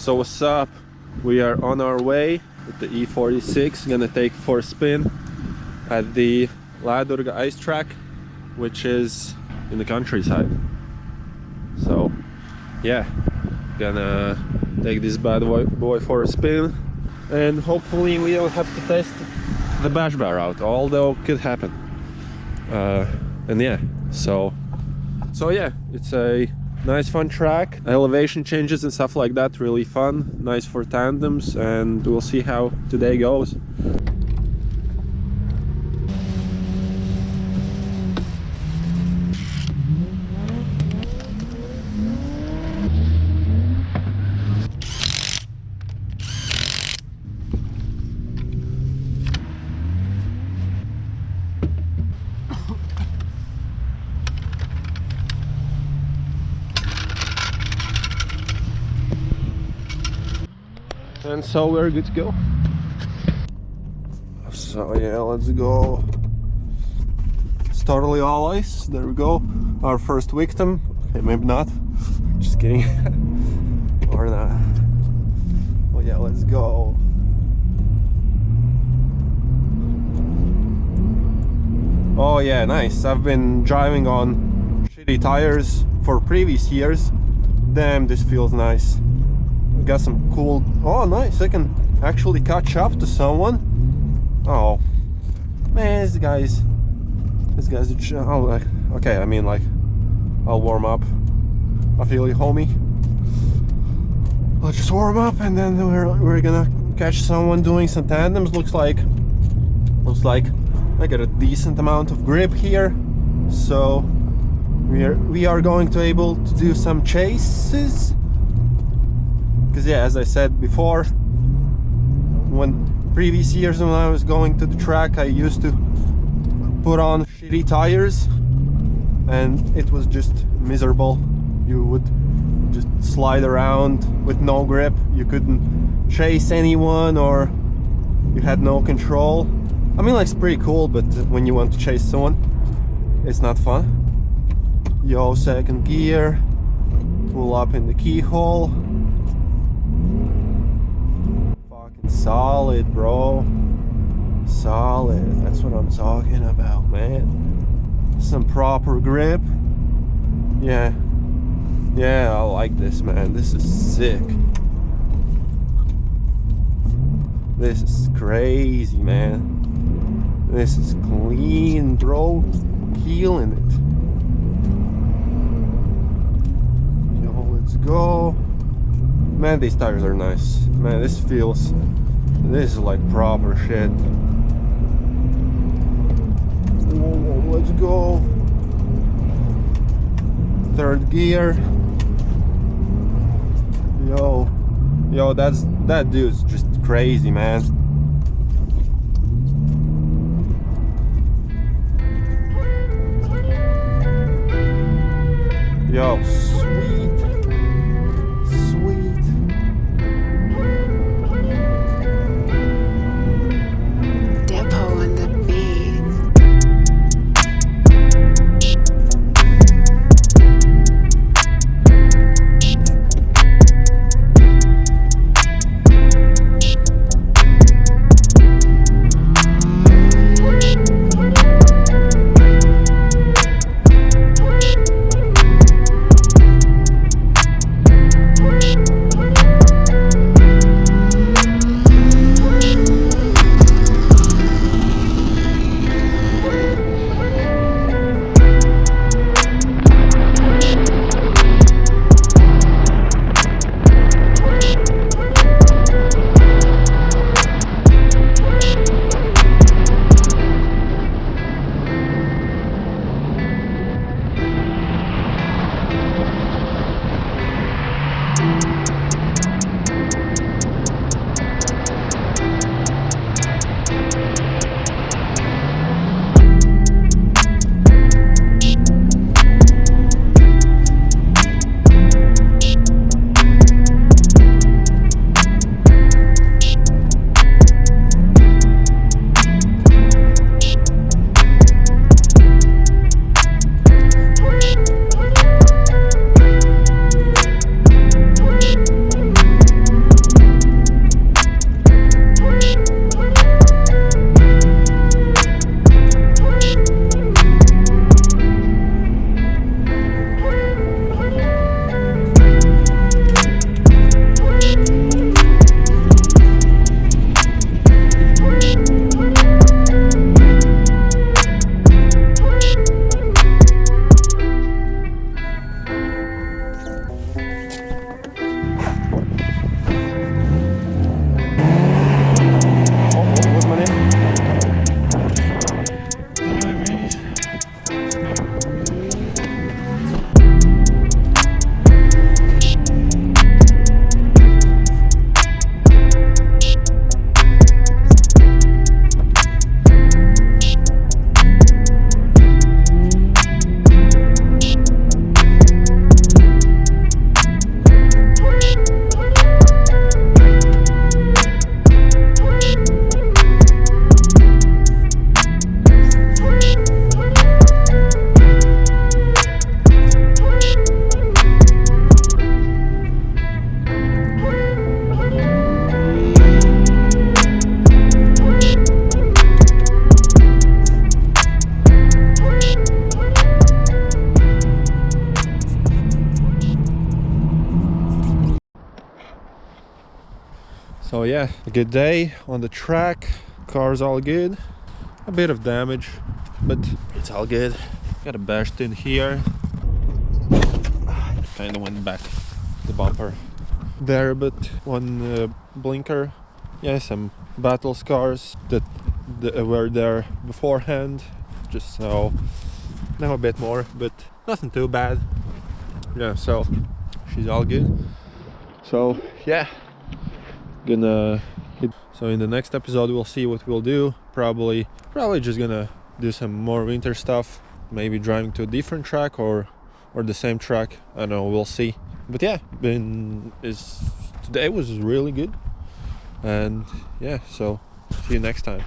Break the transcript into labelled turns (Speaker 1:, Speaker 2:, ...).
Speaker 1: So what's up? We are on our way with the E46, gonna take for a spin at the Ledurga ice track, which is in the countryside. So yeah, gonna take this bad boy for a spin, and hopefully we don't have to test the Bashba route, although it could happen. And yeah, so yeah, it's a nice fun track, elevation changes and stuff like that, really fun, nice for tandems, and we'll see how today goes. And so we're good to go. So yeah, let's go. It's totally all ice. There we go. Our first victim. Okay, maybe not. Just kidding. Or not. Oh yeah, let's go. Oh yeah, nice. I've been driving on shitty tires for previous years. Damn, this feels nice. Got some cool. Oh nice, I can actually catch up to someone. Oh man, this guy's oh, okay, I mean, like, I'll warm up. I feel you, homie. Let's just warm up and then we're gonna catch someone doing some tandems. Looks like I got a decent amount of grip here, so we are going to able to do some chases. Because yeah, as I said before, when previous years when I was going to the track, I used to put on shitty tires and it was just miserable. You would just slide around with no grip, you couldn't chase anyone, or you had no control. I mean, like, it's pretty cool, but when you want to chase someone, it's not fun. Yo, second gear, pull up in the keyhole. Solid, bro. Solid. That's what I'm talking about, man. Some proper grip. Yeah. Yeah, I like this, man. This is sick. This is crazy, man. This is clean, bro. Killing it. Yo, let's go. Man, these tires are nice. Man, this is like proper shit. Whoa, let's go. Third gear. Yo, that dude's just crazy, man. Yo, sweet. So yeah, a good day on the track. Car's all good. A bit of damage, but it's all good. Got a bashed in here. Kinda went back the bumper there, but one blinker. Yeah, some battle scars that were there beforehand. Just so now a bit more, but nothing too bad. Yeah, so she's all good. So yeah, gonna hit. So in the next episode we'll see what we'll do. Probably just gonna do some more winter stuff. Maybe driving to a different track or the same track. I don't know, we'll see. But yeah, today was really good. And yeah, so see you next time.